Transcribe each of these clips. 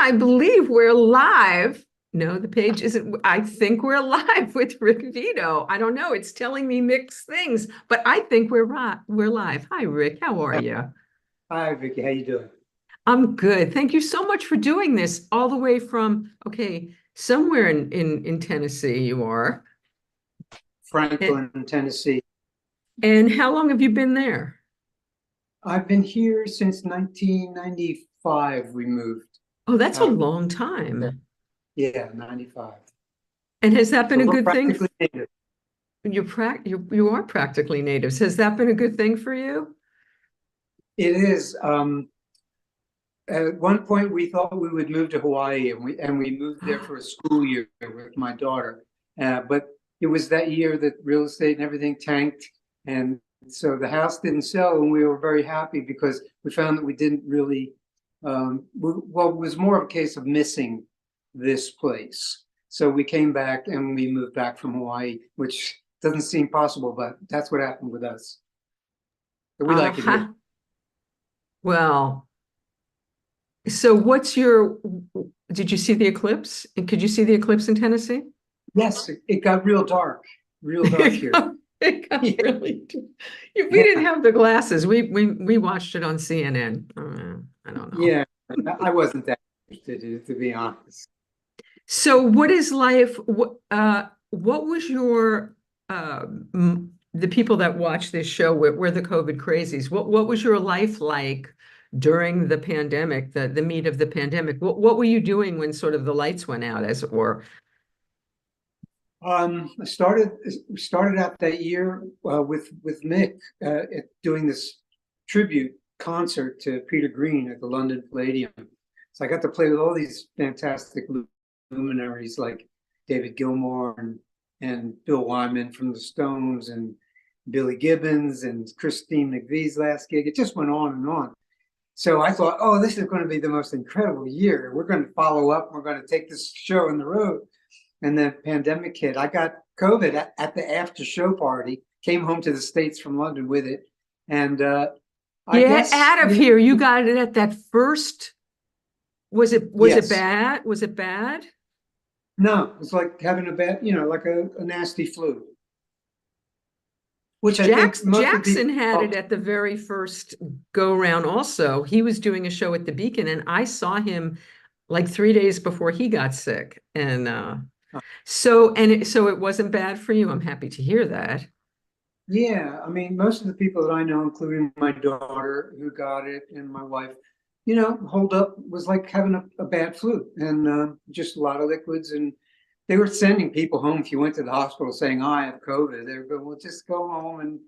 I believe we're live. No, the page isn't. I think we're live with Rick Vito. I don't know. It's telling me mixed things, but I think we're live. Hi, Rick. How are you? Hi, Vicki. How you doing? I'm good. Thank you so much for doing this all the way from, somewhere in Tennessee you are. And, Franklin, Tennessee. and how long have you been there? I've been here since 1995. We moved Oh, that's a out of long there. time. Yeah, 95. And has that been So a we're good thing? practically native. You are practically natives. Has that been a good thing for you? It is. At one point, we thought we would move to Hawaii, and we moved there for a school year with my daughter. But it was that year that real estate and everything tanked, and so the house didn't sell, and we were very happy because we found that we didn't really. Well, it was more of a case of missing this place. So we came back and we moved back from Hawaii, which doesn't seem possible, but that's what happened with us. But we like it here. Uh-huh. Well, so did you see the eclipse? And could you see the eclipse in Tennessee? Yes, it got real dark It here. got, it got Yeah, really, we didn't yeah, have the glasses. We watched it on CNN. I don't know. yeah. I wasn't that interested, to be honest. So what is life? What was the people that watch this show, we're the COVID crazies. What was your life like during the pandemic, the meat of the pandemic? What were you doing when sort of the lights went out, as it were? I started out that year with Mick doing this tribute concert to Peter Green at the London Palladium. So I got to play with all these fantastic luminaries like David Gilmour and Bill Wyman from the Stones and Billy Gibbons and Christine McVie's last gig. It just went on and on. So I thought, oh, this is going to be the most incredible year. We're going to follow up. We're going to take this show on the road. And then pandemic hit. I got COVID at the after show party, came home to the States from London with it. And I Get guess, out of here. You got it at that first. Was it yes. bad? Was it bad? No, it's like having a bad, like a nasty flu, which I think most of the Jackson people, had it at the very first go round also. He was doing a show at the Beacon and I saw him like 3 days before he got sick. And so it wasn't bad for you. I'm happy to hear that. yeah, I mean, most of the people that I know, including my daughter who got it and my wife, hold up was like having a bad flu and just a lot of liquids. And they were sending people home if you went to the hospital saying, oh, I have COVID. They were going, well, just go home and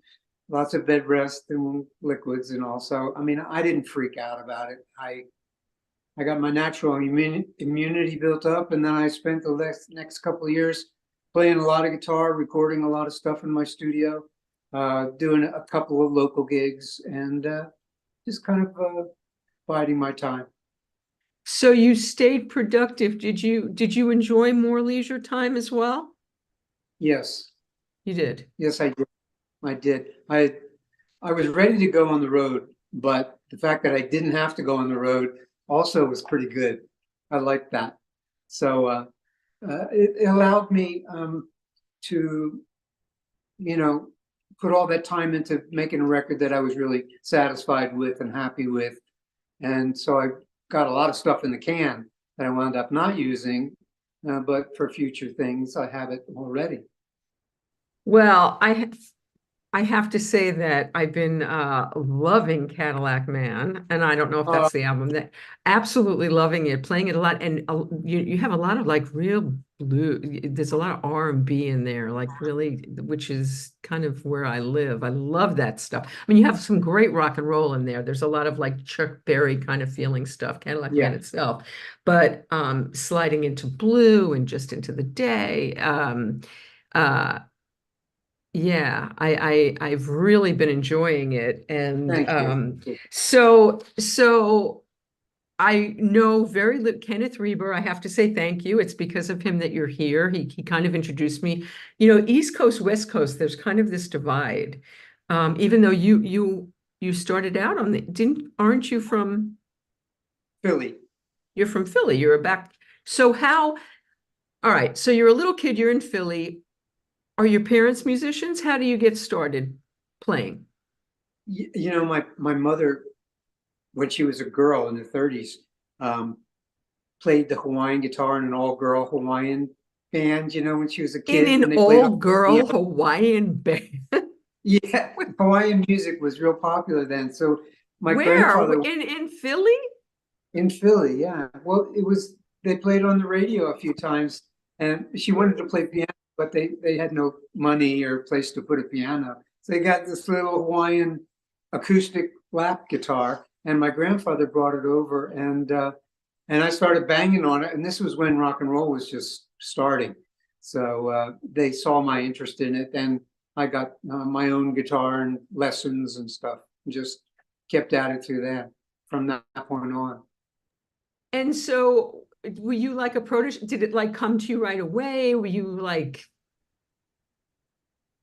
lots of bed rest and liquids and all. So, I mean, I didn't freak out about it. I got my natural immunity built up, and then I spent the next couple of years playing a lot of guitar, recording a lot of stuff in my studio, doing a couple of local gigs, and just kind of biding my time. So you stayed productive. Did you enjoy more leisure time as well? Yes, You did. yes, I did. I did. I was ready to go on the road, but the fact that I didn't have to go on the road also was pretty good. I liked that. So it allowed me to, you know, put all that time into making a record that I was really satisfied with and happy with. And so I got a lot of stuff in the can that I wound up not using, but for future things, I have it already. Well, I have to say that I've been loving Cadillac Man, and I don't know if Uh, that's the album that absolutely loving it, playing it a lot, and you have a lot of like real blue. There's a lot of R&B in there, like really, which is kind of where I live. I love that stuff. I mean, you have some great rock and roll in there. There's a lot of like Chuck Berry kind of feeling stuff, Cadillac Man yeah, itself, but sliding into blue and just into the day. Uh, yeah, I've really been enjoying it. And thank you. so I know very little Kenneth Reber. I have to say thank you. It's because of him that you're here. He kind of introduced me. East Coast, West Coast, there's kind of this divide. Even though you started out on the, didn't aren't you from Philly. You're from Philly. You're a back. So how, all right. So you're a little kid, you're in Philly. Are your parents musicians? How do you get started playing? You know, my mother, when she was a girl in the 30s, um, played the Hawaiian guitar in an all-girl Hawaiian band, you know, when she was a In kid, and an they played all all-girl piano. Hawaiian band. Yeah, Hawaiian music was real popular then. So my Where? grandfather In Philly? in Philly, yeah. Well, it was they played on the radio a few times, and she wanted to play piano, but they had no money or place to put a piano. So they got this little Hawaiian acoustic lap guitar, and my grandfather brought it over, and I started banging on it. And this was when rock and roll was just starting. So they saw my interest in it, and I got my own guitar and lessons and stuff. And just kept at it through that from that point on. And so were you like a protege? Did it like come to you right away? Were you like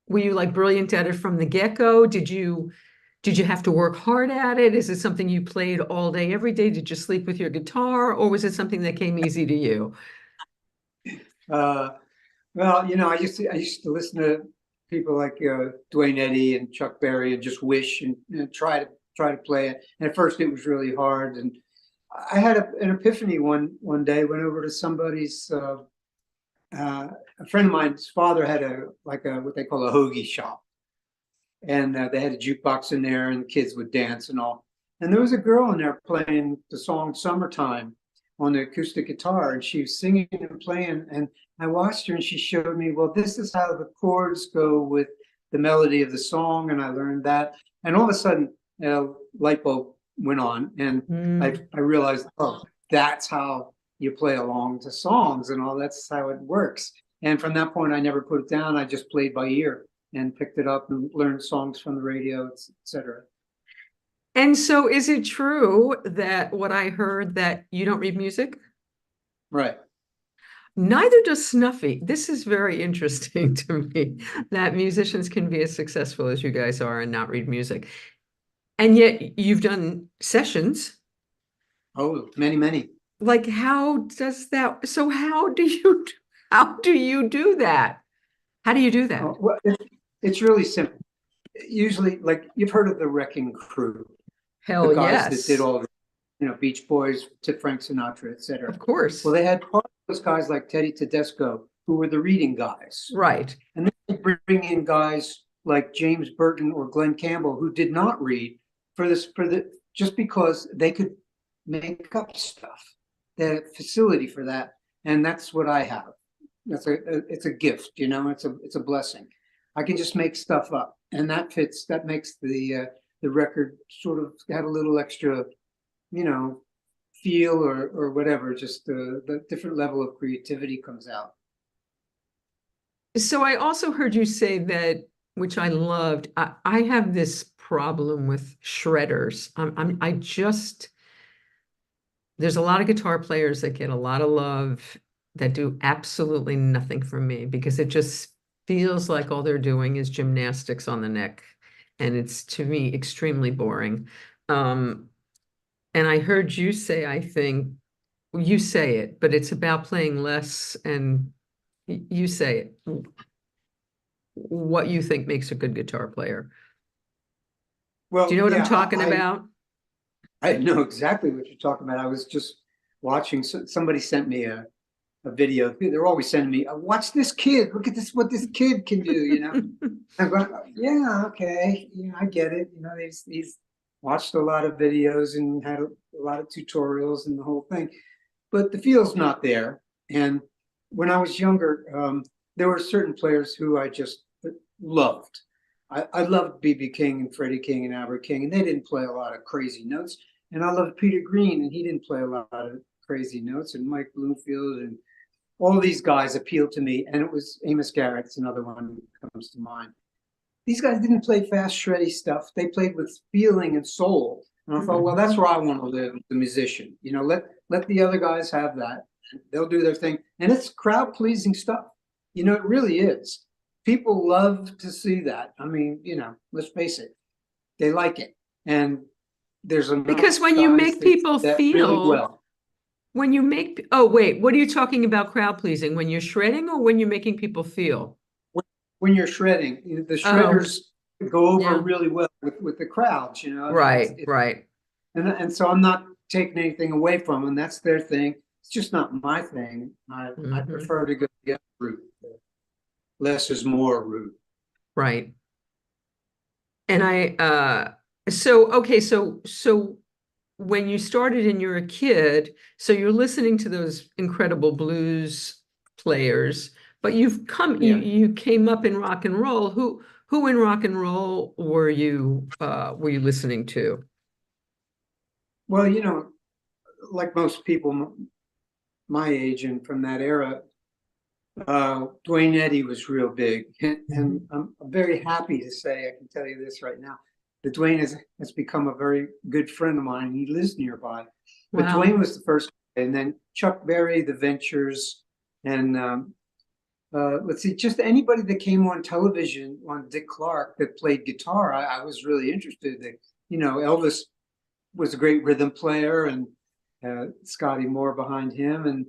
brilliant at it from the get-go? Did you have to work hard at it? Is it something you played all day, every day? Did you sleep with your guitar, or was it something that came easy to you? Uh, well, you know, I used to listen to people like Duane Eddy and Chuck Berry and just wish and try to play it. And at first, it was really hard. And I had an epiphany one day. Went over to somebody's a friend of mine's father had a what they call a hoagie shop, and they had a jukebox in there, and the kids would dance and all. And there was a girl in there playing the song "Summertime" on the acoustic guitar, and she was singing and playing. And I watched her, and she showed me, well, this is how the chords go with the melody of the song, and I learned that. And all of a sudden, light bulb went on, and I realized, oh, that's how you play along to songs, and all that's how it works. And from that point, I never put it down. I just played by ear and picked it up and learned songs from the radio, etc. And so is it true that what I heard that you don't read music? Right. Neither does Snuffy. This is very interesting to me that musicians can be as successful as you guys are and not read music. And yet you've done sessions. Oh, many, many. Like how does that, so how do you do that? How do you do that? Well, it's really simple. Usually, like you've heard of the Wrecking Crew, the Hell guys that did yes. all the, Beach Boys to Frank Sinatra, etc. Of course. Well, they had part of those guys like Teddy Tedesco, who were the reading guys. Right. And then they bring in guys like James Burton or Glenn Campbell, who did not read just because they could make up stuff. They had a facility for that. And that's what I have. It's a gift, it's a blessing. I can just make stuff up, and that makes the record sort of have a little extra, feel or whatever. Just the different level of creativity comes out. So I also heard you say that, which I loved. I have this problem with shredders. There's a lot of guitar players that get a lot of love that do absolutely nothing for me because it just feels like all they're doing is gymnastics on the neck. And it's to me extremely boring. And I heard you say, I think, you say it, but it's about playing less and you say it. What you think makes a good guitar player. Do Well, you know what I'm yeah, talking about? I know exactly what you're talking about. I was just watching. Somebody sent me a video. They're always sending me, watch this kid. Look at this, what this kid can do. I'm going, yeah, okay. Yeah, I get it. He's watched a lot of videos and had a lot of tutorials and the whole thing. But the feel's not there. And when I was younger, there were certain players who I just loved. I loved B.B. King and Freddie King and Albert King, and they didn't play a lot of crazy notes. And I loved Peter Green, and he didn't play a lot of crazy notes. And Mike Bloomfield and all these guys appealed to me. And it was Amos Garrett's another one that comes to mind. These guys didn't play fast, shreddy stuff. They played with feeling and soul. And I thought, well, that's where I want to live as a musician. Let the other guys have that. They'll do their thing. And it's crowd pleasing stuff. It really is. People love to see that. I mean, let's face it, they like it. And there's enough Because when you guys make people that really feel, well. When you make, oh, wait, what are you talking about crowd pleasing? When you're shredding or when you're making people feel? When you're shredding, the Oh, shredders go over yeah. really well with the crowds. I mean, Right, right. and so I'm not taking anything away from them. That's their thing. It's just not my thing. I Hmm. prefer to go the other route, less is more route. Right. And so okay, so when you started and you're a kid, so you're listening to those incredible blues players, but Yeah. you came up in rock and roll. Who in rock and roll were you listening to? Well, like most people my age and from that era, Duane Eddy was real big, and Mhm. I'm very happy to say I can tell you this right now. That Duane has become a very good friend of mine. He lives nearby, but Wow. Duane was the first, and then Chuck Berry, The Ventures, and let's see, just anybody that came on television on Dick Clark that played guitar. I was really interested. That Elvis was a great rhythm player, and Scotty Moore behind him, and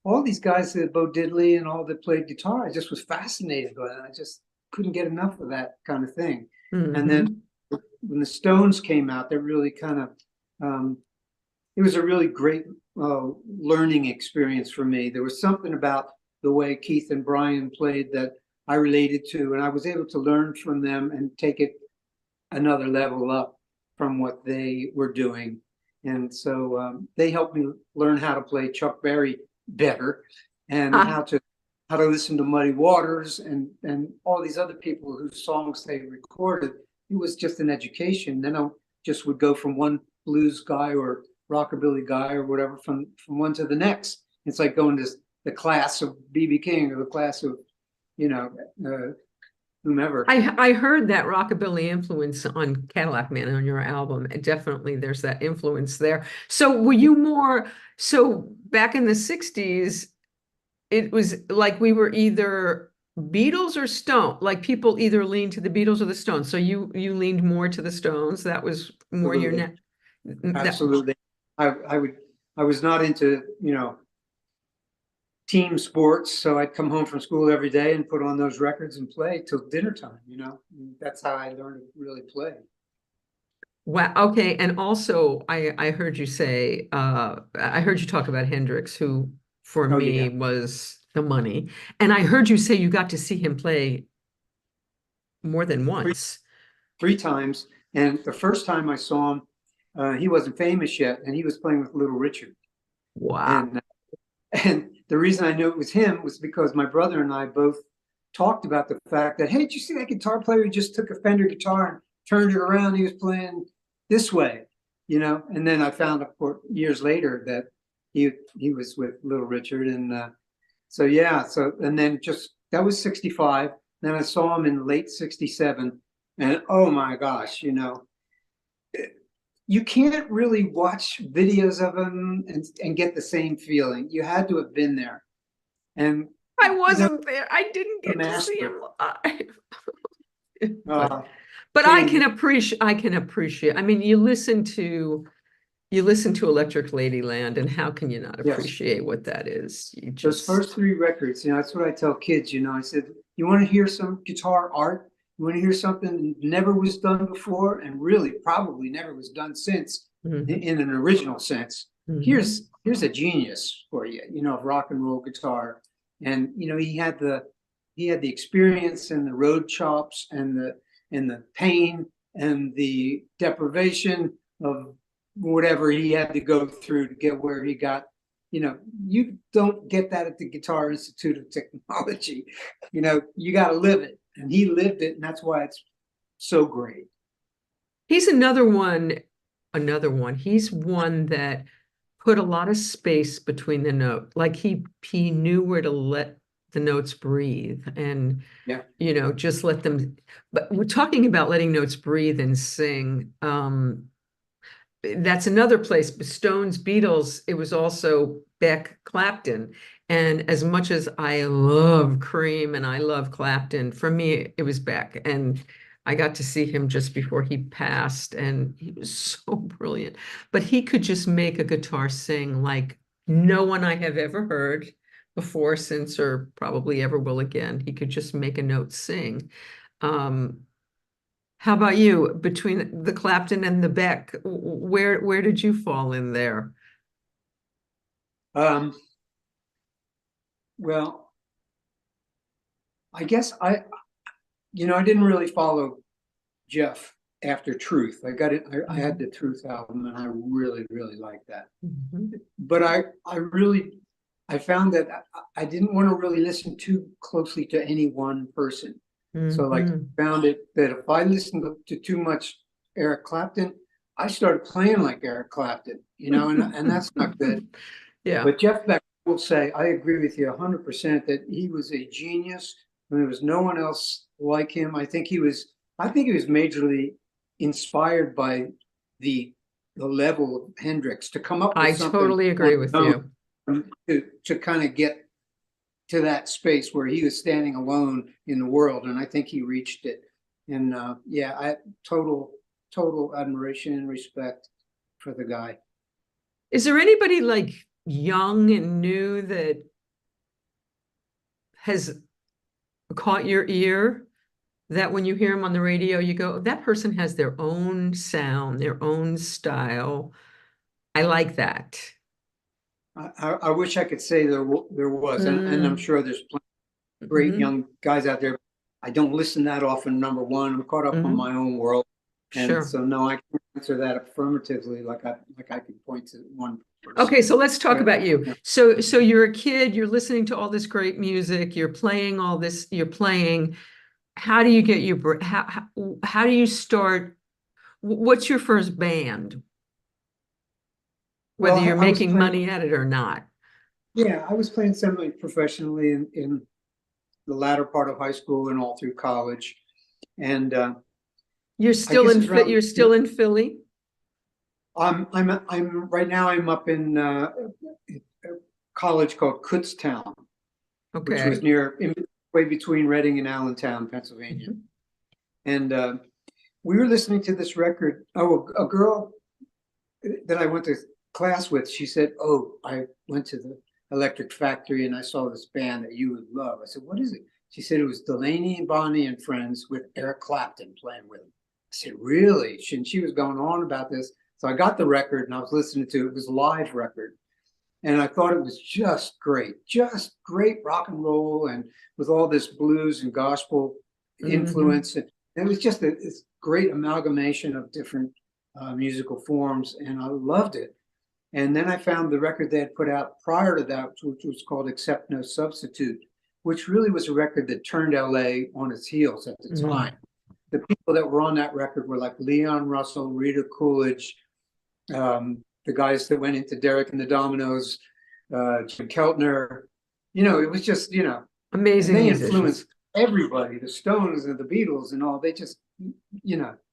all these guys, Bo Diddley and all that played guitar. I just was fascinated by it. I just couldn't get enough of that kind of thing. And then Hmm. when the Stones came out, that really kind of it was a really great learning experience for me. There was something about the way Keith and Brian played that I related to, and I was able to learn from them and take it another level up from what they were doing. And so they helped me learn how to play Chuck Berry better, and Ah, how to listen to Muddy Waters and all these other people whose songs they recorded. It was just an education. Then I just would go from one blues guy or rockabilly guy or whatever from one to the next. It's like going to the class of BB King or the class of you know uh, whomever. I heard that rockabilly influence on Cadillac Man on your album. And definitely there's that influence there. So were you more so back in the 60s, it was like we were either Beatles or Stone. Like people either leaned to the Beatles or the Stones. So you leaned more to the Stones. That was more your Absolutely. net. That Absolutely. I would I was not into, team sports, so I'd come home from school every day and put on those records and play till dinner time. That's how I learned to really play. wow. Okay. And also I heard you say I heard you talk about Hendrix, who for Oh me yeah. was the money. And I heard you say you got to see him play more than Three once. three times. And the first time I saw him, he wasn't famous yet, and he was playing with Little Richard. Wow. And and the reason I knew it was him was because my brother and I both talked about the fact that, hey, did you see that guitar player who just took a Fender guitar and turned it around? He was playing this way. And then I found out years later that he was with Little Richard, and so yeah. So and then just that was 65. Then I saw him in late 67, and oh my gosh, you can't really watch videos of him and get the same feeling. You had to have been there. And I you know, wasn't there. I didn't a get to see master. him live. But Uh, but Kenny, you I can appreciate. I mean, you listen to Electric Ladyland, and how can you not yes, appreciate what that is? You those just first three records, that's what I tell kids. I said, you want to hear some guitar art? You want to hear something that never was done before and really probably never was done since Mhm, in an original sense. mhm. Here's a genius for you, of rock and roll guitar. And he had the experience and the road chops and the pain and the deprivation of whatever he had to go through to get where he got. You don't get that at the Guitar Institute of Technology. You got to live it, and he lived it, and that's why it's so great. He's another one. He's one that put a lot of space between the note. Like he knew where to let the notes breathe and Yeah. just let them. But we're talking about letting notes breathe and sing. That's another place. Stones, Beatles, it was also Beck, Clapton. And as much as I love Cream and I love Clapton, for me, it was Beck. And I got to see him just before he passed, and he was so brilliant. But he could just make a guitar sing like No one I have ever heard before, since, or probably ever will again. He could just make a note sing. Um, how about you? Between the Clapton and the Beck, where did you fall in there? Um, well, I guess I didn't really follow Jeff after Truth. I got it. I had the Truth album, and I really, really liked that. Mhm. But I found that I didn't want to really listen too closely to any one person. So like Mhm. found it that if I listened to too much Eric Clapton, I started playing like Eric Clapton, and that's not good. Yeah, But Jeff Beck will say, I agree with you 100% that he was a genius, and there was no one else like him. I think he was majorly inspired by the the level of Hendrix to come up with I something totally on agree his with own, you. to kind of get to that space where he was standing alone in the world, and I think he reached it. And yeah, I total admiration and respect for the guy. Is there anybody like young and new that has caught your ear, that when you hear them on the radio, you go, that person has their own sound, their own style. I like that. I wish I could say there was, and I'm Mm, sure there's plenty of great mhm, young guys out there. I don't listen that often. Number one, I'm caught up on mhm. my own world, and Sure. so no, I can't answer that affirmatively like I could point to one person. Okay, so let's talk But about you. yeah. So you're a kid, you're listening to all this great music, you're playing all this, you're playing. How do you get your, how do you start? What's your first band, Well, whether you're I was making playing. money at it or not? Yeah, I was playing semi-professionally in the latter part of high school and all through college, and You're I still guess in, it's around. You're still in Philly? I'm right now. I'm up in a college called Kutztown, which was Okay. near way between Reading and Allentown, Pennsylvania. Mhm. And we were listening to this record. Oh, a girl that I went to class with, she said, "Oh, I went to the Electric Factory and I saw this band that you would love." I said, "What is it?" She said it was Delaney and Bonnie and Friends with Eric Clapton playing with them. I said, "Really?" And she was going on about this. So I got the record and I was listening to it. It was a live record. And I thought it was just great rock and roll, and with all this blues and gospel Mhm. influence. And it was just this great amalgamation of different musical forms, and I loved it. And then I found the record they had put out prior to that, which was called Accept No Substitute, which really was a record that turned LA on its heels at the Mhm. time. The people that were on that record were like Leon Russell, Rita Coolidge, the guys that went into Derek and the Dominoes, Jim Keltner. It was just, and Amazing they musicians. influenced everybody, the Stones and the Beatles and all. They just,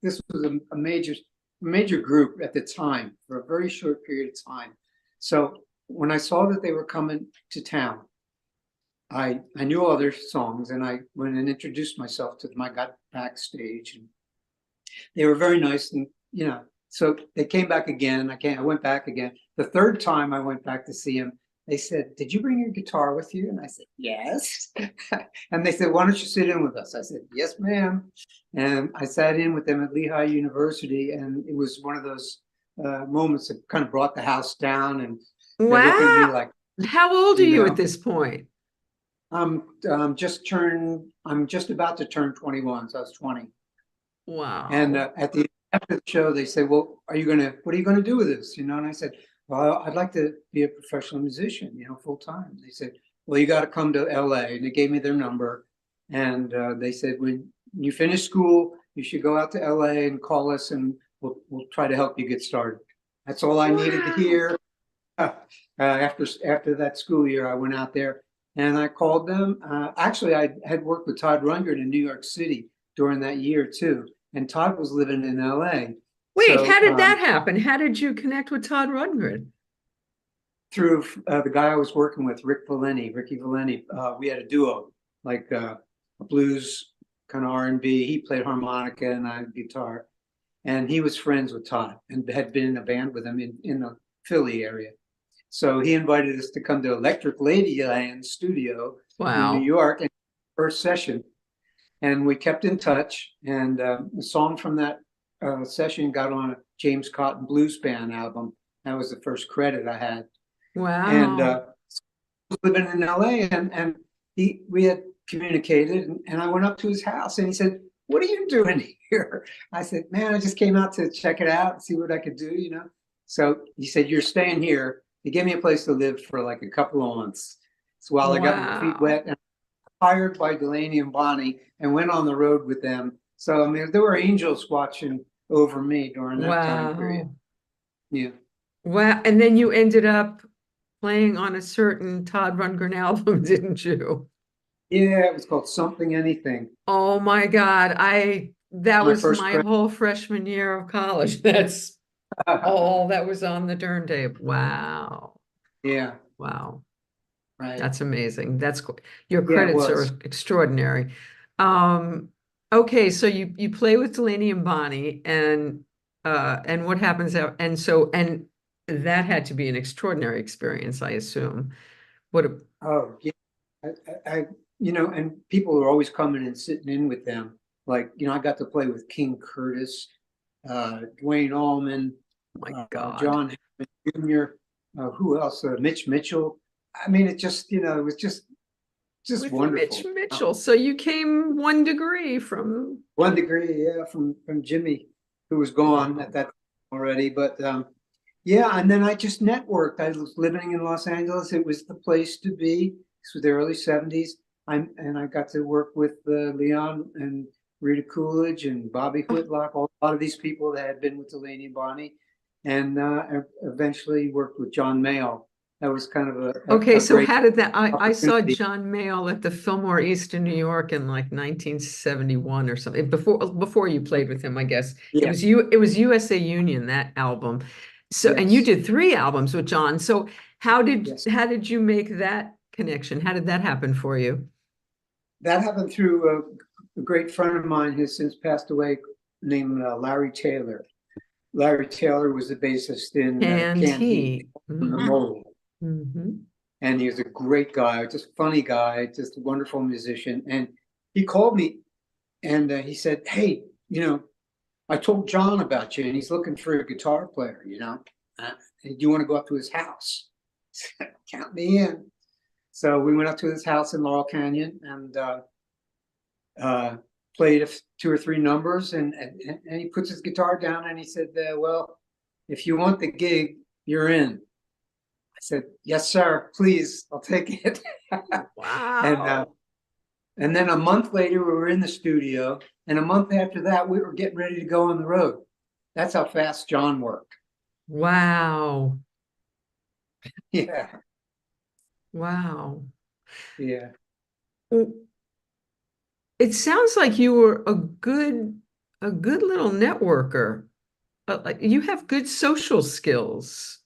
this was a major group at the time for a very short period of time. So when I saw that they were coming to town, I knew all their songs, and I went and introduced myself to them. I got backstage, and they were very nice, and so they came back again. I went back again. The third time I went back to see him, they said, "Did you bring your guitar with you?" And I said, "Yes." And they said, "Why don't you sit in with us?" I said, "Yes, ma'am." And I sat in with them at Lehigh University, and it was one of those moments that kind of brought the house down. And they're looking at me Wow. like, How old are you you at know, this point? I'm just about to turn 21, so I was 20. And Wow. after the show, they said, "Well, what are you gonna do with this?" And I said, "Well, I'd like to be a professional musician, full time." They said, "Well, you got to come to LA," and they gave me their number, and they said, "When you finish school, you should go out to LA and call us, and we'll try to help you get started." That's all I needed to Wow. hear. After that school year, I went out there and I called them. Actually, I had worked with Todd Rundgren in New York City during that year too, and Todd was living in LA. Wait, how So did that happen? How did you connect with Todd Rundgren? through the guy I was working with, Ricky Valeni, we had a duo, like a blues kind of R&B. He played harmonica and I guitar, and he was friends with Todd and had been in a band with him in the Philly area. So he invited us to come to Electric Ladyland studio in New Wow. York and first session. And we kept in touch. And the song from that session got on a James Cotton Blues Band album. That was the first credit I had. And Wow. living in LA, and we had communicated, and I went up to his house, and he said, "What are you doing here?" I said, "Man, I just came out to check it out and see what I could do, you know." So he said, "You're staying here." He gave me a place to live for like a couple of months. So while I got my feet Wow. wet, and hired by Delaney and Bonnie, and went on the road with them. So I mean, there were angels watching over me during that time period. Wow. Yeah. Wow. And then you ended up playing on a certain Todd Rundgren album, didn't you? Yeah, it was called Something Anything. Oh my God. That My was first my credit. whole freshman year of college. That's all that was on the turntable. Wow. Yeah, Wow. right. That's amazing. Your Yeah, it credits are was. extraordinary. Um, okay, so you play with Delaney and Bonnie, and what happens out, and that had to be an extraordinary experience, I assume. What a, Oh, yeah. And people were always coming and sitting in with them. Like, I got to play with King Curtis, Duane Allman, oh my God. John Jr., who else? Mitch Mitchell. I mean, it was just With Mitch wonderful. Mitchell. So you came 1 degree from, 1 degree, yeah, from Jimmy, who was gone wow. at that time already. But yeah, and then I just networked. I was living in Los Angeles. It was the place to be. This was the early '70s. I got to work with Leon and Rita Coolidge and Bobby Whitlock, a lot of these people that had been with Delaney and Bonnie, and eventually worked with John Mayall. That was kind of Okay, a so great how did that? I saw opportunity. John Mayall at the Fillmore East in New York in like 1971 or something. Before you played with him, I guess. Yeah, It was USA Union, that album. So, and you yes, did 3 albums with John. So yes. how did you make that connection? How did that happen for you? That happened through a great friend of mine who's since passed away, named Larry Taylor. Larry Taylor was the bassist in And Can Heat he. from the Mhm, Mole. mhm. And he was a great guy, just funny guy, just a wonderful musician. And he called me and he said, "Hey, I told John about you and he's looking for a guitar player, do you want to go up to his house?" Count me in. So we went up to his house in Laurel Canyon and uh, played 2 or 3 numbers, and he puts his guitar down and he said, "Well, if you want the gig, you're in." I said, "Yes, sir. Please, I'll take it." and uh, Wow. and then a month later, we were in the studio, and a month after that, we were getting ready to go on the road. That's how fast John worked. Wow. Yeah, Wow. yeah. Well, it sounds like you were a good little networker. Like you have good social skills.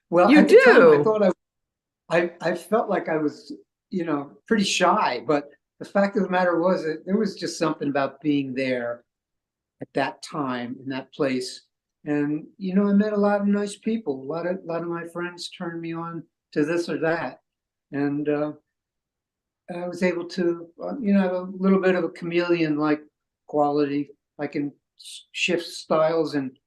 Well, You at the time, I do. thought I felt like I was, pretty shy, but the fact of the matter was that there was just something about being there at that time in that place. And, I met a lot of nice people. A lot of my friends turned me on to this or that. And I was able to, have a little bit of a chameleon-like quality. I can shift styles and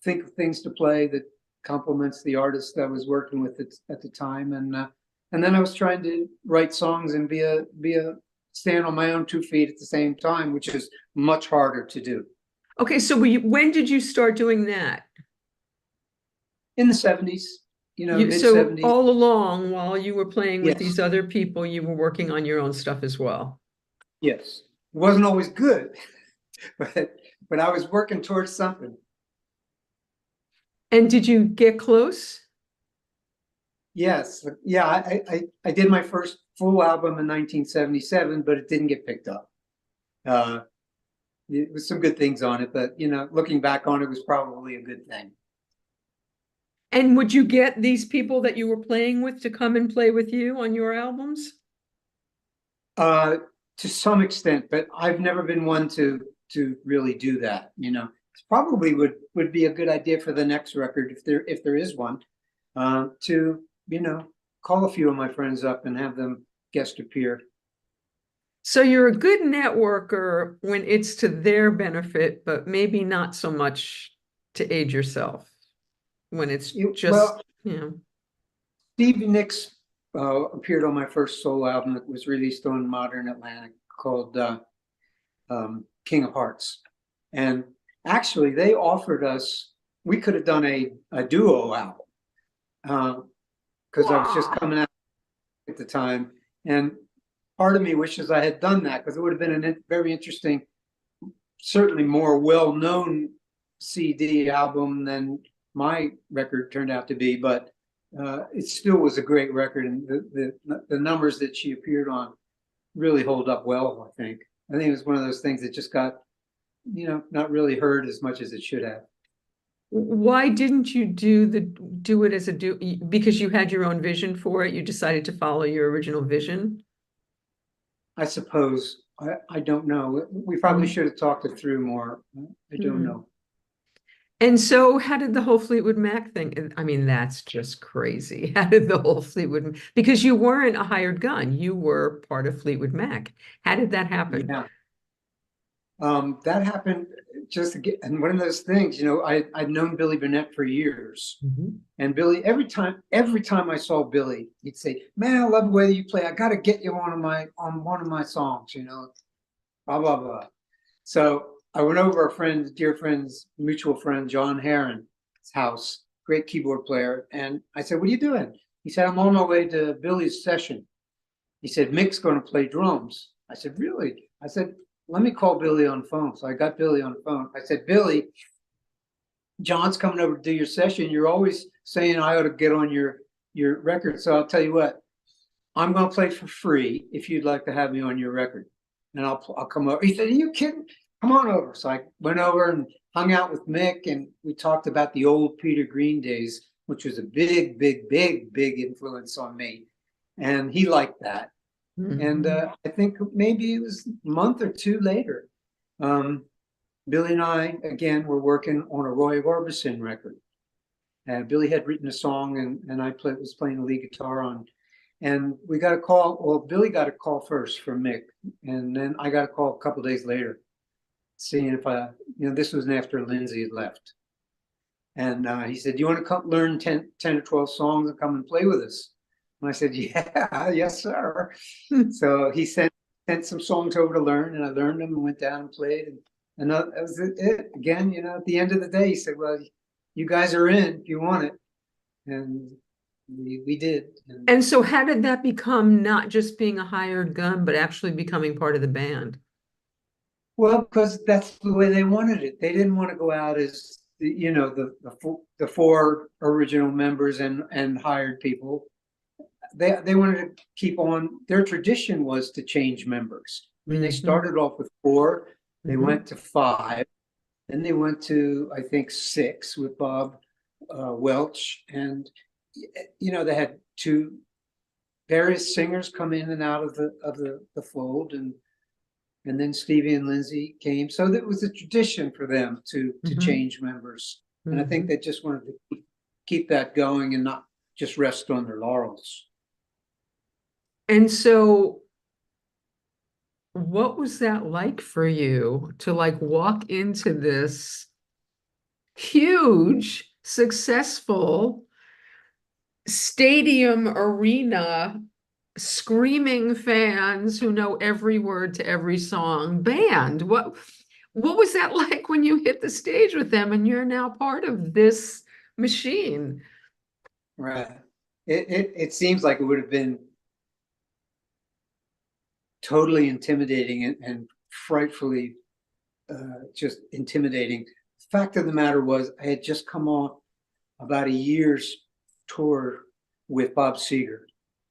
think of things to play that complements the artist I was working with at the time. And then I was trying to write songs and be a stand on my own 2 feet at the same time, which is much harder to do. Okay, so when did you start doing that? In the '70s, mid So '70s. all along, while you were playing with Yes, these other people, you were working on your own stuff as well. yes. It wasn't always good, but I was working towards something. And did you get close? Yes, yeah. I did my first full album in 1977, but it didn't get picked up. Uh, it was some good things on it, but looking back on it was probably a good thing. And would you get these people that you were playing with to come and play with you on your albums? Uh, to some extent, but I've never been one to really do that. It probably would be a good idea for the next record if there is one. to, call a few of my friends up and have them guest appear. So you're a good networker when it's to their benefit, but maybe not so much to aid yourself when it's just, Well, Stevie Nicks appeared on my first solo album that was released on Modern Atlantic called King of Hearts. And actually, they offered us, we could have done a duo album because I was just coming out at the time. And part of me wishes I had done that because it would have been a very interesting, certainly more well-known CD album than my record turned out to be. But it still was a great record, and the numbers that she appeared on really hold up well. I think it was one of those things that just got, not really heard as much as it should have. Why didn't you do it as a because you had your own vision for it? You decided to follow your original vision? I suppose. I don't know. We probably should have talked it through more. I don't know. And so how did the whole Fleetwood Mac thing? I mean, that's just crazy. How did the whole Fleetwood, because you weren't a hired gun, you were part of Fleetwood Mac. How did that happen? Yeah. That happened just again, and one of those things, I'd known Billy Burnett for years. And Billy, every time I saw Billy, he'd say, "Man, I love the way you play. I got to get you on one of my songs, blah, blah, blah." So I went over our dear friend's mutual friend, John Heron's house, great keyboard player. And I said, "What are you doing?" He said, "I'm on my way to Billy's session." He said, "Mick's going to play drums." I said, "Really?" I said, "Let me call Billy on the phone." So I got Billy on the phone. I said, "Billy, John's coming over to do your session. You're always saying I ought to get on your record. So I'll tell you what, I'm going to play for free if you'd like to have me on your record. And I'll come over." He said, "Are you kidding? Come on over." So I went over and hung out with Mick, and we talked about the old Peter Green days, which was a big, big, big, big influence on me. And he liked that. And I think maybe it was a month or two later, Billy and I, again, were working on a Roy Orbison record. Billy had written a song, and I was playing the lead guitar on. And we got a call. Well, Billy got a call first from Mick, and then I got a call a couple of days later, seeing if this was after Lindsay had left. And he said, "Do you want to come learn 10 or 12 songs and come and play with us?" And I said, "Yeah, yes, sir." So he sent some songs over to learn, and I learned them and went down and played. And that was it. Again, at the end of the day, he said, "Well, you guys are in if you want it." And we did. And so how did that become not just being a hired gun, but actually becoming part of the band? Well, because that's the way they wanted it. They didn't want to go out as the four original members and hired people. They wanted to keep on. Their tradition was to change members. I mean, they started off with 4, they went to 5, then they went to, I think, 6 with Bob Welch, and they had 2 various singers come in and out of the fold, and then Stevie and Lindsay came. So that was a tradition for them to change members, and I think they just wanted to keep that going and not just rest on their laurels. And so what was that like for you to walk into this huge, successful stadium arena, screaming fans who know every word to every song band? What was that like when you hit the stage with them and you're now part of this machine? Right. It seems like it would have been totally intimidating and frightfully just intimidating. The fact of the matter was, I had just come off about a year's tour with Bob Seger.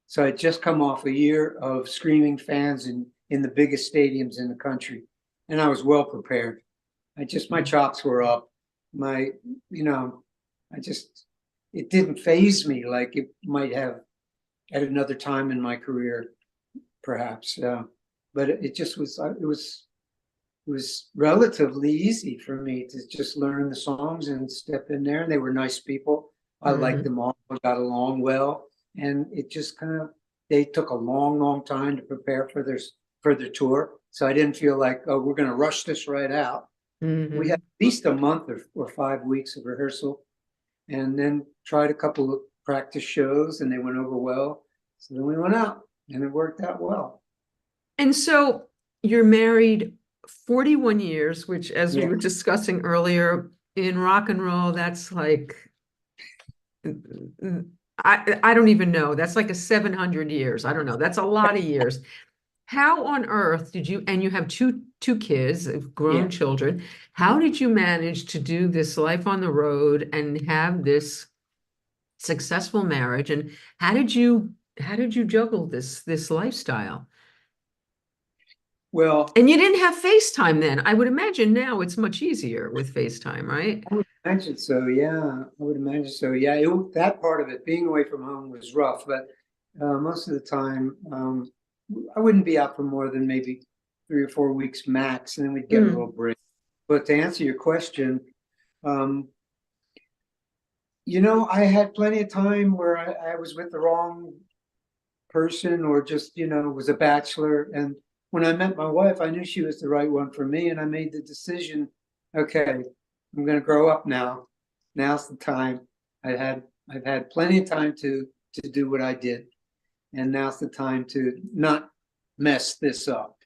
So I had just come off a year of screaming fans in the biggest stadiums in the country. And I was well prepared. My chops were up. It didn't faze me like it might have at another time in my career, perhaps. But it was relatively easy for me to just learn the songs and step in there. And they were nice people. I liked them all. I got along well, and it just they took a long time to prepare for their tour. So I didn't feel like, oh, we're going to rush this right out. We had at least a month or 5 weeks of rehearsal, and then tried a couple of practice shows, and they went over well. So then we went out, and it worked out well. And so you're married 41 years, which, as we were discussing earlier, in rock and roll, that's like, I don't even know. That's like 700 years. I don't know. That's a lot of years. How on earth did you, and you have two kids, grown children, how did you manage to do this life on the road and have this successful marriage? And how did you juggle this lifestyle? Well, and you didn't have FaceTime then. I would imagine now it's much easier with FaceTime, right? I would imagine so, yeah. I would imagine so, yeah. That part of it, being away from home, was rough, but most of the time, I wouldn't be out for more than maybe 3 or 4 weeks max, and then we'd get a little break. But to answer your question, I had plenty of time where I was with the wrong person, or just, was a bachelor. And when I met my wife, I knew she was the right one for me, and I made the decision, okay, I'm going to grow up now. Now's the time. I've had plenty of time to do what I did, and now's the time to not mess this up.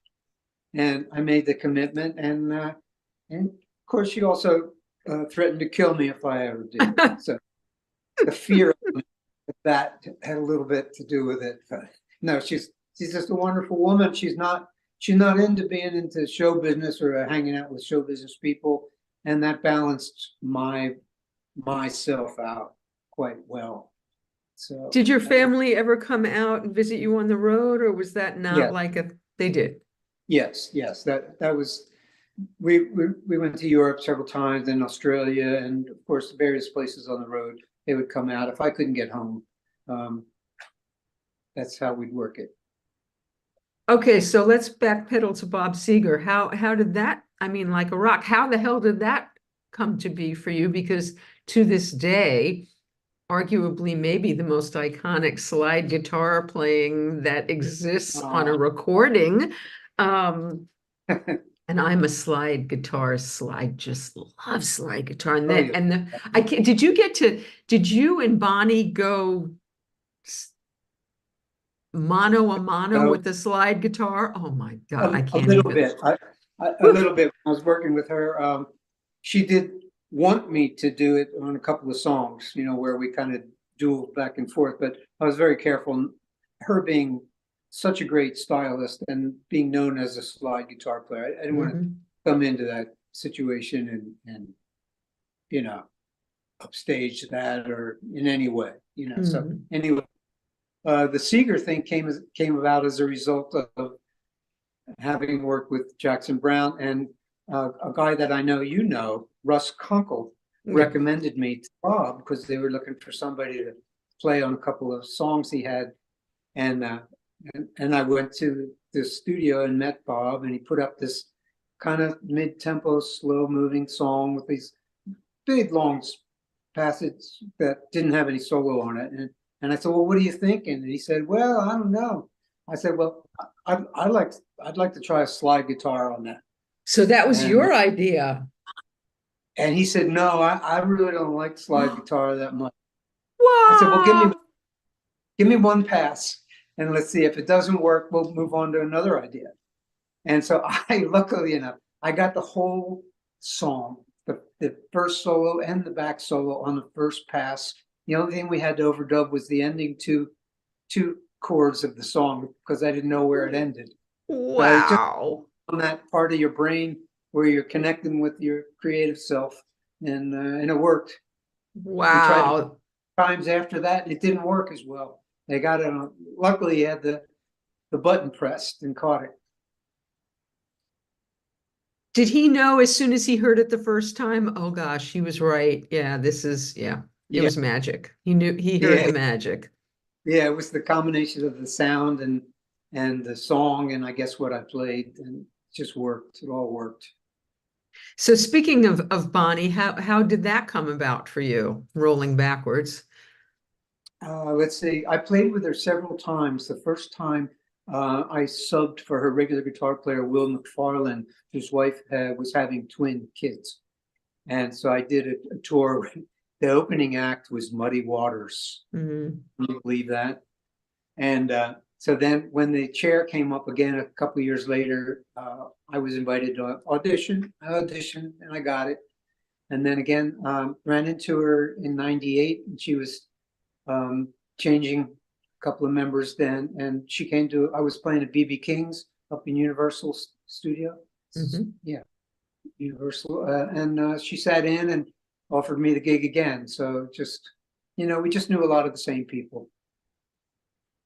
And I made the commitment, and of course, she also threatened to kill me if I ever did. So the fear of that had a little bit to do with it. But no, she's just a wonderful woman. She's not into being into show business or hanging out with show business people, and that balanced myself out quite well. So, did your family ever come out and visit you on the road, or was that not they did? Yes. That was, we went to Europe several times, and Australia, and of course various places on the road. They would come out if I couldn't get home. That's how we'd work it. Okay, so let's backpedal to Bob Seger. How did that, like a rock, how the hell did that come to be for you? Because to this day, arguably maybe the most iconic slide guitar playing that exists on a recording. And I'm a slide guitarist. Just love slide guitar. And then, did you and Bonnie go mano a mano with the slide guitar? Oh my God, I can't a little bit. A little bit. I was working with her. She did want me to do it on a couple of songs, where we kind of duel back and forth, but I was very careful. Her being such a great stylist and being known as a slide guitar player, I didn't want to come into that situation and upstage that or in any way, So anyway, the Seger thing came about as a result of having worked with Jackson Browne, and a guy that I know, Russ Kunkel, recommended me to Bob because they were looking for somebody to play on a couple of songs he had, and I went to the studio and met Bob, and he put up this kind of mid-tempo, slow-moving song with these big long passages that didn't have any solo on it, and I said, well, what are you thinking? And he said, well, I don't know. I said, well, I'd like to try a slide guitar on that. So that was your idea. And he said, no, I really don't like slide guitar that much. Wow. I said, well, give me one pass, and let's see. If it doesn't work, we'll move on to another idea. And so luckily enough, I got the whole song, the first solo and the back solo on the first pass. The only thing we had to overdub was the ending two chords of the song, because I didn't know where it ended. Wow. On that part of your brain where you're connecting with your creative self, and it worked. Wow. Times after that, it didn't work as well. They got it on. Luckily, he had the button pressed and caught it. Did he know as soon as he heard it the first time? Oh gosh, he was right. Yeah, it was magic. He heard the magic. Yeah, it was the combination of the sound and the song, and I guess what I played, and it just worked. It all worked. So speaking of Bonnie, how did that come about for you, rolling backwards? Let's see. I played with her several times. The first time I subbed for her regular guitar player, Will McFarlane, whose wife was having twin kids. And so I did a tour. The opening act was Muddy Waters. Mm. Can you believe that? And so then when the chair came up again a couple of years later, I was invited to audition. I auditioned and I got it. And then again, ran into her in '98, and she was changing a couple of members then. And she came to, I was playing at BB King's up in Universal Studio. Mhm. Yeah, Universal. And she sat in and offered me the gig again. So just, we just knew a lot of the same people.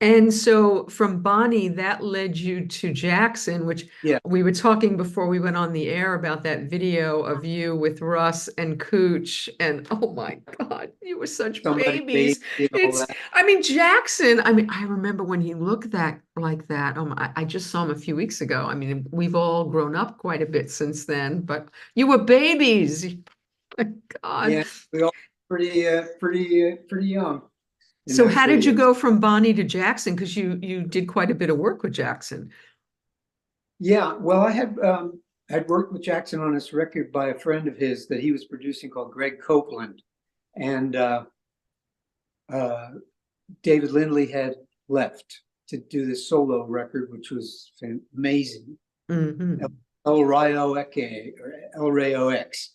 And so from Bonnie, that led you to Jackson, which Yeah. we were talking before we went on the air about that video of you with Russ and Kootch. And oh my God, you were such Somebody babies. and all It's, that. I mean, Jackson, I mean, I remember when he looked like that. I just saw him a few weeks ago. I mean, we've all grown up quite a bit since then, but you were babies. My God. Yeah, we all pretty young in So those how did you days. go from Bonnie to Jackson? Because you did quite a bit of work with Jackson. Yeah, well, I'd worked with Jackson on this record by a friend of his that he was producing called Greg Copeland, and uh, David Lindley had left to do this solo record, which was amazing. Mm-hmm. El Rayo X or El Rayo X,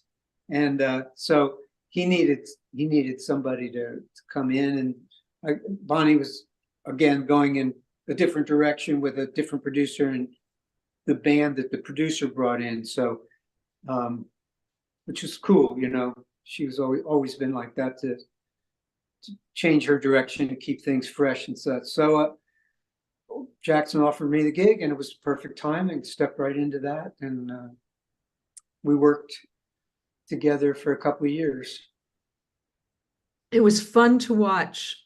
and so he needed somebody to come in, and Bonnie was again going in a different direction with a different producer and the band that the producer brought in. So, which was cool, she was always been like that to change her direction to keep things fresh and such. So Jackson offered me the gig, and it was perfect timing. Stepped right into that, and we worked together for a couple of years. It was fun to watch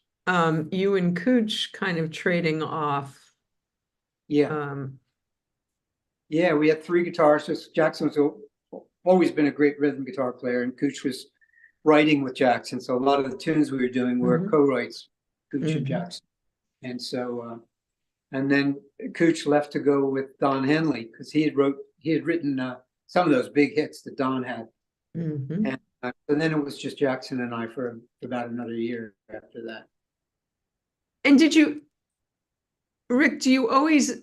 you and Kootch kind of trading off. Yeah. Yeah, we had three guitarists. Jackson was always been a great rhythm guitar player, and Kootch was writing with Jackson. So a lot of the tunes we were doing were co-writes, Kootch and Jackson. And so, and then Kootch left to go with Don Henley because he had written some of those big hits that Don had. And then it was just Jackson and I for about another year after that. And Rick, do you always,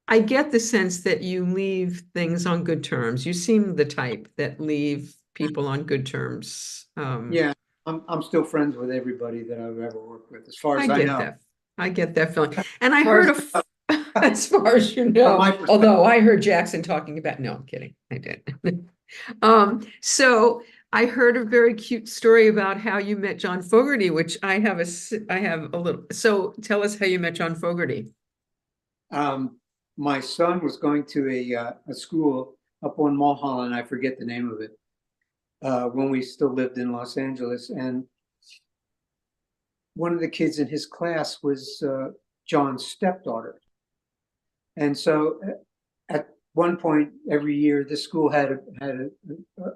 I get the sense that you leave things on good terms. You seem the type that leave people on good terms. Yeah, I'm still friends with everybody that I've ever worked with, as far as I I get know. that. I get that feeling. And I As far heard as as far as you from know, my perspective. although I heard Jackson talking about, no, I'm kidding. I did. So I heard a very cute story about how you met John Fogerty, which I have a little, so tell us how you met John Fogerty. My son was going to a school up on Mulholland, I forget the name of it, when we still lived in Los Angeles. And one of the kids in his class was John's stepdaughter. And so at one point every year, the school had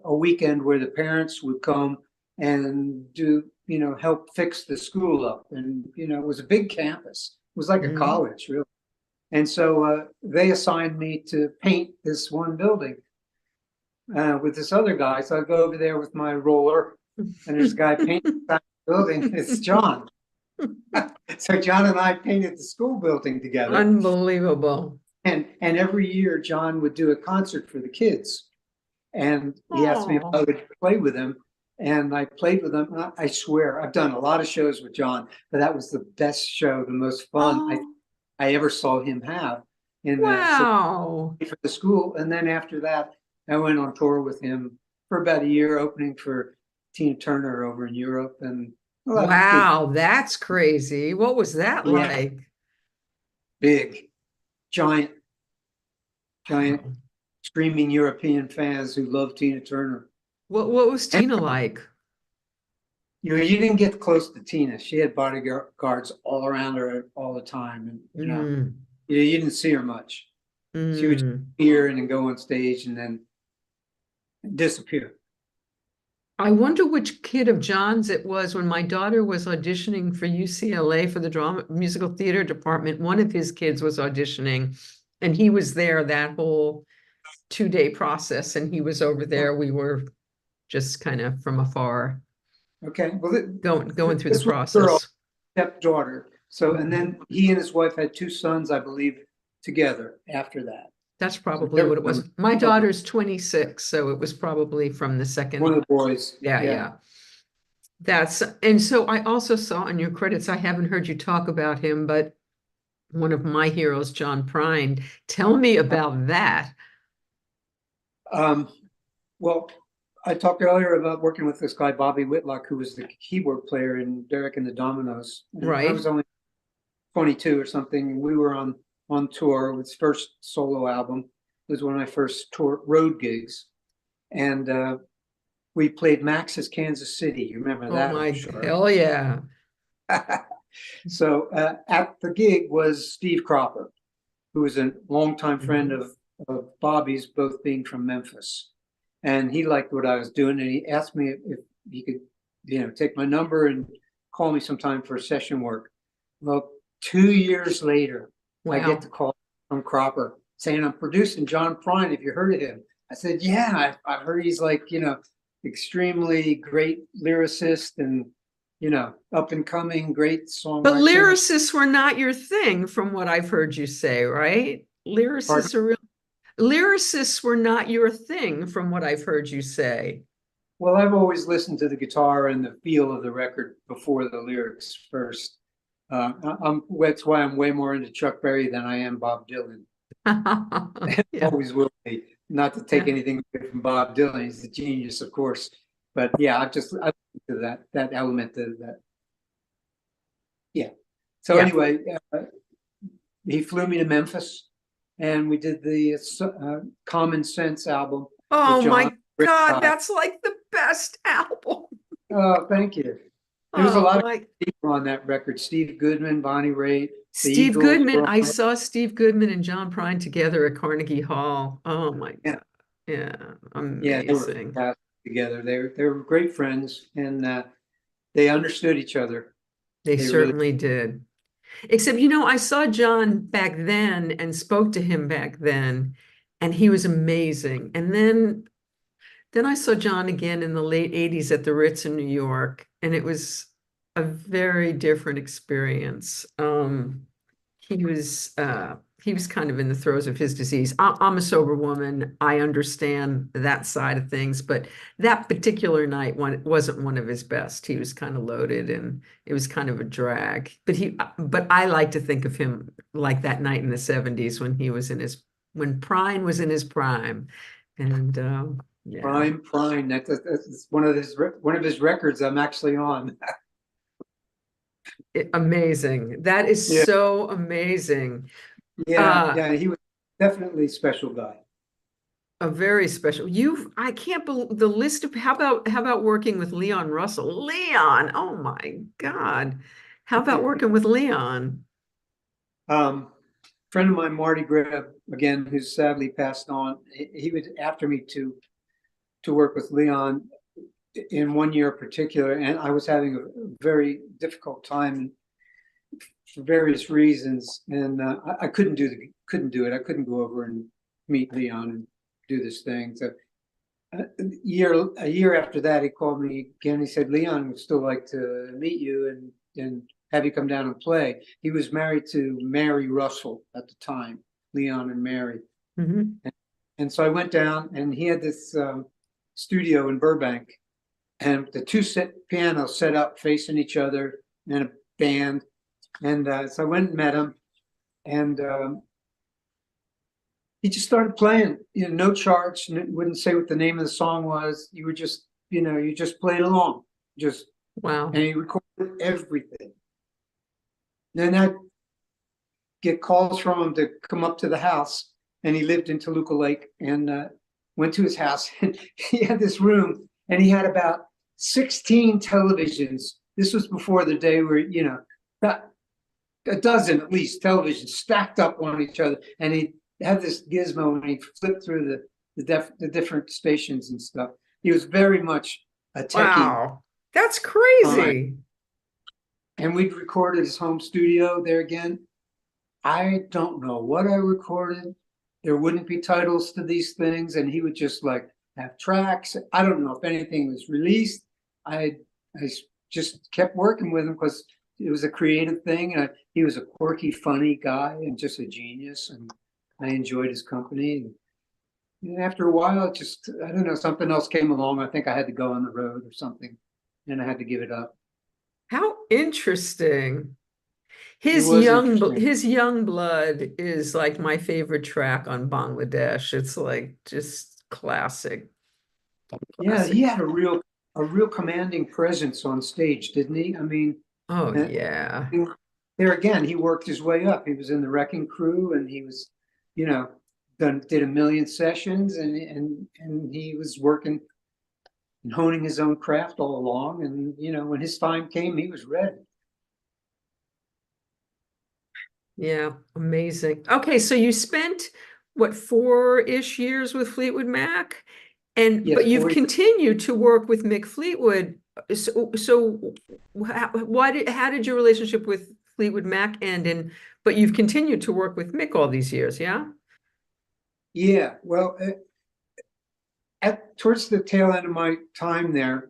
a weekend where the parents would come and do, help fix the school up. And, it was a big campus. It was like a college, really. And so they assigned me to paint this one building with this other guy. So I go over there with my roller, and there's a guy painting the building. It's John. So John and I painted the school building together. Unbelievable. And every year John would do a concert for the kids. And he asked me if I would play with him. And I played with him. I swear, I've done a lot of shows with John, but that was the best show, the most fun I ever saw him have in Wow. for the school. And then after that, I went on tour with him for about a year, opening for Tina Turner over in Europe. And wow, that's crazy. What was that like? Big, giant, screaming European fans who love Tina Turner. What was Tina like? You didn't get close to Tina. She had bodyguards all around her all the time, and you didn't see her much. She would hear and then go on stage, and disappear. I wonder which kid of John's it was when my daughter was auditioning for UCLA for the drama musical theater department. One of his kids was auditioning, and he was there that whole 2-day process, and he was over there. We were just kind of from afar Okay, well, going through the this was a girl, process. stepdaughter. So, and then he and his wife had 2 sons, I believe, together after that. That's probably what it was. My daughter's 26, so it was probably from the second. One of the boys. Yeah. And so I also saw in your credits, I haven't heard you talk about him, but one of my heroes, John Prine. Tell me about that. Well, I talked earlier about working with this guy, Bobby Whitlock, who was the keyboard player in Derek and the Dominoes. And Right. I was only 22 or something. We were on tour with his first solo album. It was one of my first tour road gigs. And we played Max's Kansas City. You remember that? Oh my, hell yeah. So at the gig was Steve Cropper, who was a longtime friend of Bobby's, both being from Memphis. And he liked what I was doing, and he asked me if he could, take my number and call me sometime for session work. Well, 2 years later, I get the call from Cropper saying, "I'm producing John Prine. Have you heard of him?" I said, "Yeah, I've heard he's like, extremely great lyricist and, up and coming, great songwriter." But lyricists were not your thing, from what I've heard you say, right? Lyricists were not your thing, from what I've heard you say. Well, I've always listened to the guitar and the feel of the record before the lyrics first. That's why I'm way more into Chuck Berry than I am Bob Dylan. Yeah. Always will be. Not to take anything away from Bob Dylan, he's a genius, of course. But yeah, I to that element of that. Yeah. So anyway, he flew me to Memphis, and we did the Common Sense album. Oh my God, that's like the best album. Oh, thank you. There was a lot of people on that record. Steve Goodman, Bonnie Raitt. Steve Goodman. I saw Steve Goodman and John Prine together at Carnegie Hall. Oh my God. Yeah. Amazing. Yeah, they were fantastic together. They were great friends, and they understood each other. They certainly did. Except, I saw John back then and spoke to him back then, and he was amazing. And then I saw John again in the late 80s at the Ritz in New York, and it was a very different experience. He was kind of in the throes of his disease. I'm a sober woman. I understand that side of things, but that particular night wasn't one of his best. He was kind of loaded, and it was kind of a drag. But I like to think of him like that night in the 70s when Prine was in his prime, and yeah. Prine. That's one of his records I'm actually on. Amazing. That is so amazing. Yeah, he was definitely a special guy. A very special. I can't believe the list of how about working with Leon Russell? Leon, oh my God. How about working with Leon? Friend of mine, Marty Greb, again, who's sadly passed on, he was after me to work with Leon in one year in particular, and I was having a very difficult time for various reasons, and I couldn't do it. I couldn't go over and meet Leon and do this thing. So a year after that, he called me again. He said, "Leon would still like to meet you and have you come down and play." He was married to Mary Russell at the time, Leon and Mary. And so I went down, and he had this studio in Burbank, and the two pianos set up facing each other and a band. And so I went and met him, and he just started playing, no charts, wouldn't say what the name of the song was. You were just, you just played along, just wow. And he recorded everything. Then I'd get calls from him to come up to the house, and he lived in Toluca Lake, and went to his house, and he had this room, and he had about 16 televisions. This was before the day where, about a dozen at least televisions stacked up on each other, and he had this gizmo, and he flipped through the different stations and stuff. He was very much a techie. Wow, that's Time. crazy. And we'd recorded his home studio there again. I don't know what I recorded. There wouldn't be titles to these things, and he would just like have tracks. I don't know if anything was released. I just kept working with him because it was a creative thing. And he was a quirky, funny guy and just a genius, and I enjoyed his company. And after a while, just, I don't know, something else came along. I think I had to go on the road or something, and I had to give it up. How interesting. It was interesting. His young blood is like my favorite track on Bangladesh. It's like just classic. Yeah, he Classic. had a real commanding presence on stage, didn't he? I mean, Oh uh, yeah. there again, he worked his way up. He was in the Wrecking Crew, and he was, you know, did a million sessions, and he was working and honing his own craft all along. And when his time came, he was ready. Yeah, amazing. Okay, so you spent what 4-ish years with Fleetwood Mac, but Yes, you've 40. continued to work with Mick Fleetwood. So how did your relationship with Fleetwood Mac end? But you've continued to work with Mick all these years, yeah? Yeah, well, towards the tail end of my time there,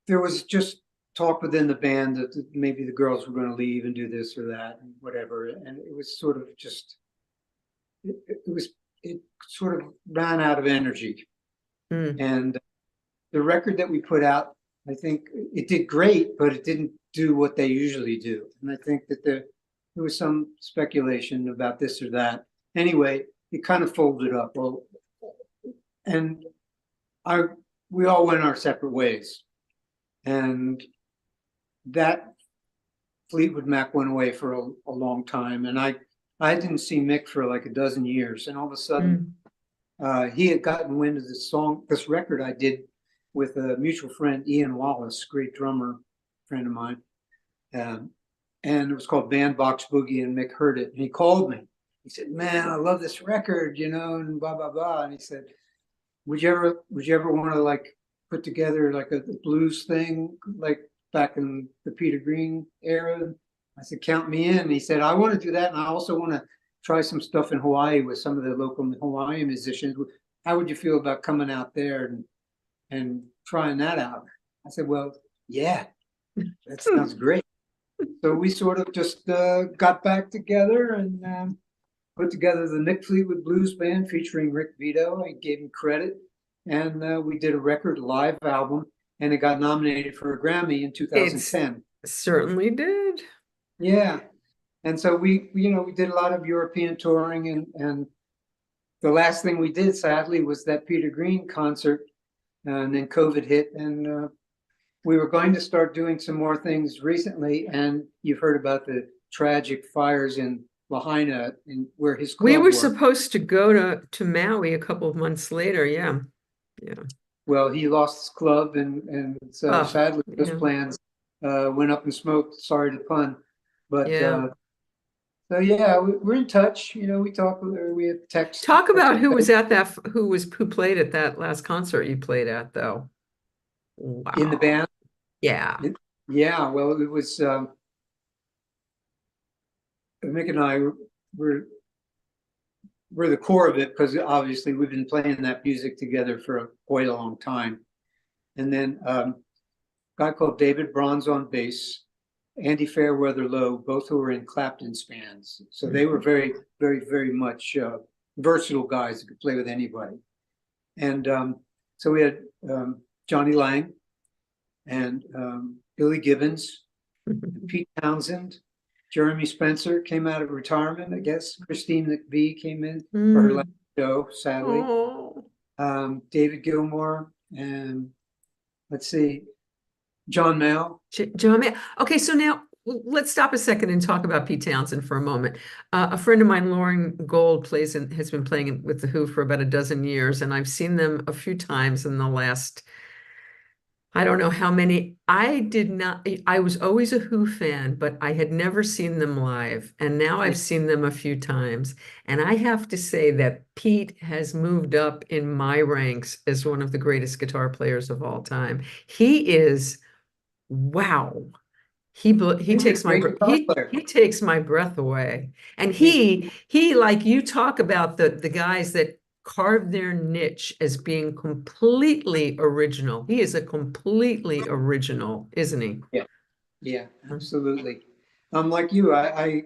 there was just talk within the band that maybe the girls were going to leave and do this or that and whatever, and it was sort of just it sort of ran out of energy. Mm. And the record that we put out, I think it did great, but it didn't do what they usually do. And I think that there was some speculation about this or that. Anyway, it kind of folded up. Well, and we all went our separate ways. And that Fleetwood Mac went away for a long time. And I didn't see Mick for like a dozen years. And all of a sudden, he had gotten wind of this record I did with a mutual friend, Ian Wallace, great drummer friend of mine. And it was called Bandbox Boogie, and Mick heard it. And he called me. He said, "Man, I love this record, and blah, blah, blah." And he said, would you ever want to like put together like a blues thing, like back in the Peter Green era? I said, "Count me in." And he said, "I want to do that. And I also want to try some stuff in Hawaii with some of the local Hawaiian musicians. How would you feel about coming out there and trying that out?" I said, "Well, yeah, that sounds great." So we sort of just got back together and put together the Mick Fleetwood Blues Band featuring Rick Vito. I gave him credit. And we did a live album, and it got nominated for a Grammy in 2010. It certainly did. Yeah. And so we did a lot of European touring, and the last thing we did, sadly, was that Peter Green concert, and then COVID hit, and we were going to start doing some more things recently, and you've heard about the tragic fires in Lahaina, where his club We were was. supposed to go to Maui a couple of months later, yeah. Well, he lost his club, and so sadly, those plans went up in smoke. Sorry to pun, but so yeah, we're in touch. We talk. We have text. Talk about who played at that last concert you played at, though. Wow. In the band. Yeah. Yeah. Well, it was Mick and I were the core of it, because obviously we've been playing that music together for quite a long time. And then a guy called David Bronze on bass, Andy Fairweather Lowe, both who were in Clapton's bands. So they were very, very, very much versatile guys that could play with anybody. And so we had Johnny Lang and Billy Gibbons, and Pete Townsend. Jeremy Spencer came out of retirement, I guess. Christine McVie came in for her last show, sadly. David Gilmour, and let's see, John Mayall. John Mayall. Okay, so now let's stop a second and talk about Pete Townsend for a moment. A friend of mine, Lauren Gold, has been playing with The Who for about a dozen years, and I've seen them a few times in the last I don't know how many. I did not, I was always a Who fan, but I had never seen them live. And now Yeah, I've seen them a few times. And I have to say that Pete has moved up in my ranks as one of the greatest guitar players of all time. He is, wow. He he's a takes my great guitar player. he takes my breath away. And He's he like you talk about the guys that carve their niche as being completely original. He is a completely original, isn't he? yeah, yeah, absolutely. Like you, I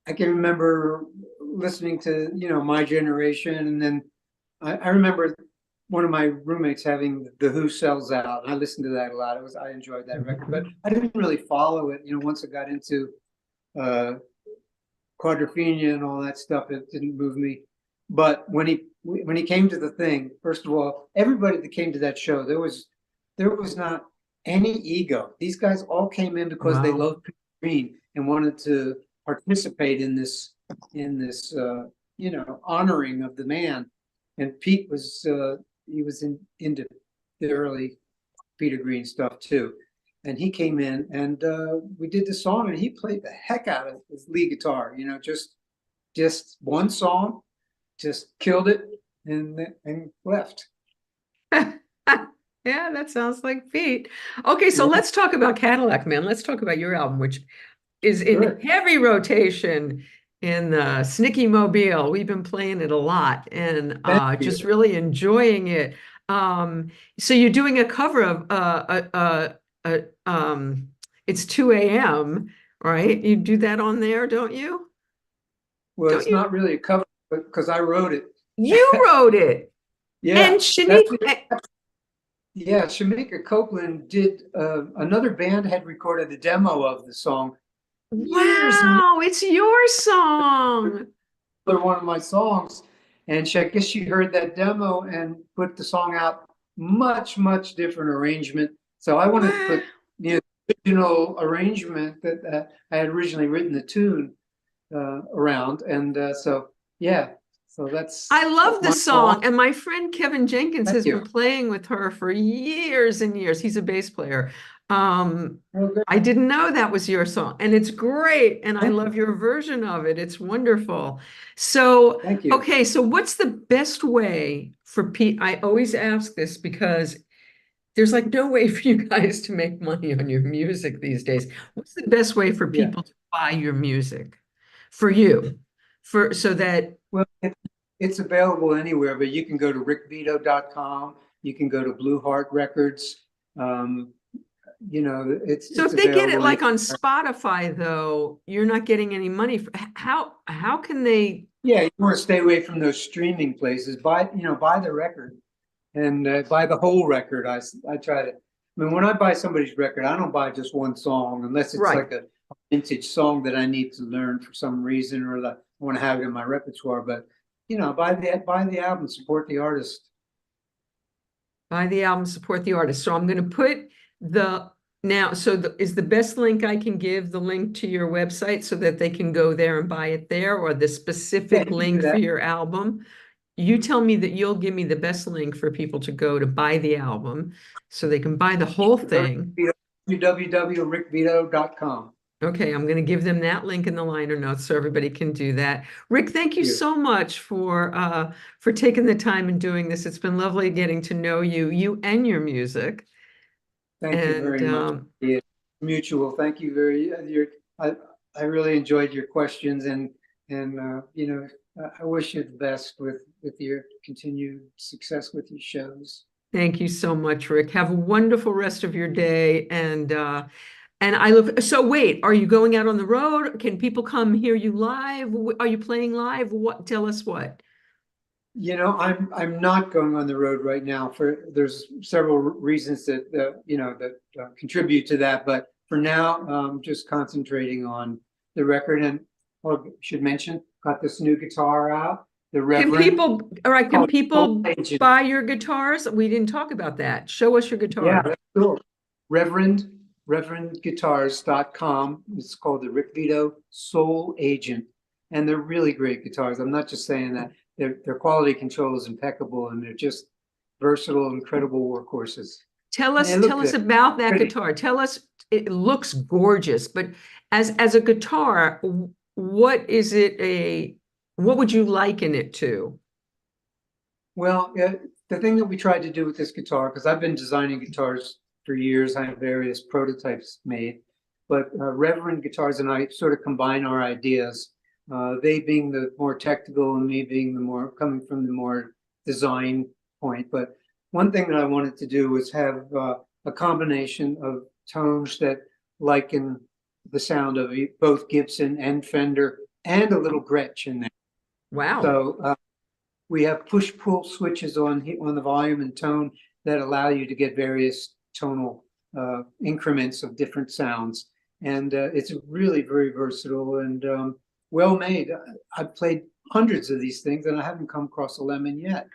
can remember listening to, my generation, and then I remember one of my roommates having the Who Sells Out. I listened to that a lot. I enjoyed that record, but I didn't really follow it. Once I got into uh, Quadrophenia and all that stuff, it didn't move me. But when he came to the thing, first of all, everybody that came to that show, there was not any ego. These guys all came in because they Wow. loved Prine and wanted to participate in this honoring of the man. And Pete was he was into the early Peter Green stuff too. And he came in and we did the song, and he played the heck out of his lead guitar, just one song, just killed it and left. Yeah, that sounds like Pete. Okay, so Yeah, let's talk about Cadillac Man. Let's talk about your album, which is in sure. heavy rotation in the Snicky Mobile. We've been playing it a lot and Thank just you. really enjoying it. So you're doing a cover of it's 2 a.m., right? You do that on there, don't you? Well, Don't it's you? not really a cover because I wrote it. You wrote it. Yeah, And that's Shanique, yeah. Shamika Copeland did. Another band had recorded a demo of the song years and years. wow, it's your song. One of my songs, and I guess she heard that demo and put the song out much different arrangement. So I wanted to Wow. put the original arrangement that I had originally written the tune around, and so yeah, so I that's love the my song. song, and my friend Kevin Jenkins Thank has you. been playing with her for years and years. He's a bass player. Um, Oh, good. I didn't know that was your song, and it's great, and I Thank love you. your version of it. It's wonderful. So, Thank you. okay, so what's the best way for Pete? I always ask this because there's like no way for you guys to make money on your music these days. What's the best way for Yeah. people to buy your music for you? For so that Well, it's available anywhere, but you can go to rickvito.com. You can go to Blue Heart Records. Um, it's So it's if they get it available like on anywhere. Spotify, though, you're not getting any money for how can they? Yeah, you want to stay away from those streaming places. Buy the record and buy the whole record. I try to. I mean, when I buy somebody's record, I don't buy just one song unless it's Right. like a vintage song that I need to learn for some reason, or that I want to have it in my repertoire. But buy the album, support the artist. Buy the album, support the artist. So I'm going to put the now. So is the best link I can give the link to your website so that they can go there and buy it there, or the Yeah, specific you can do link for that. your album? You tell me that you'll give me the best link for people to go to buy the album so they can buy the whole Go thing. to www.rickvito.com. Okay, I'm going to give them that link in the liner notes so everybody can do that. Rick, thank you You. so much for taking the time and doing this. It's been lovely getting to know you and your music. Thank you And very much. Yeah, mutual. Thank you very. I I really enjoyed your questions, and I wish you the best with your continued success with your shows. thank you so much, Rick. Have a wonderful rest of your day. And I look, so wait, are you going out on the road? Can people come hear you live? Are you playing live? What, tell us what. I'm not going on the road right now. There's several reasons that contribute to that, but for now, just concentrating on the record. And I should mention, got this new guitar out, the Can Reverend, people, all right, can called Soul people Agent. buy your guitars? We didn't talk about that. Show us your Yeah, guitar. that's cool. Reverend, ReverendGuitars.com. It's called the Rick Vito Soul Agent. And they're really great guitars. I'm not just saying that. Their quality control is impeccable, and they're just versatile, incredible workhorses. They look tell us good. about that Pretty. guitar. Tell us, it looks gorgeous, but as a guitar, what is it what would you liken it to? Well, the thing that we tried to do with this guitar, because I've been designing guitars for years, I have various prototypes made, but Reverend Guitars and I sort of combine our ideas, they being the more technical and me being the more coming from the more design point. But one thing that I wanted to do was have a combination of tones that liken the sound of both Gibson and Fender and a little Gretsch in there. Wow, So we have push-pull switches on the volume and tone that allow you to get various tonal increments of different sounds. And it's really very versatile and well made. I've played hundreds of these things and I haven't come across a lemon yet.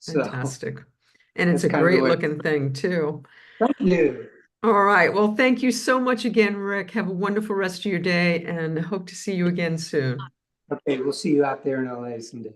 So fantastic. And it's that's a kind of the great way. looking thing too. Thank you. All right. Well, thank you so much again, Rick. Have a wonderful rest of your day and hope to see you again soon. Okay, we'll see you out there in LA someday.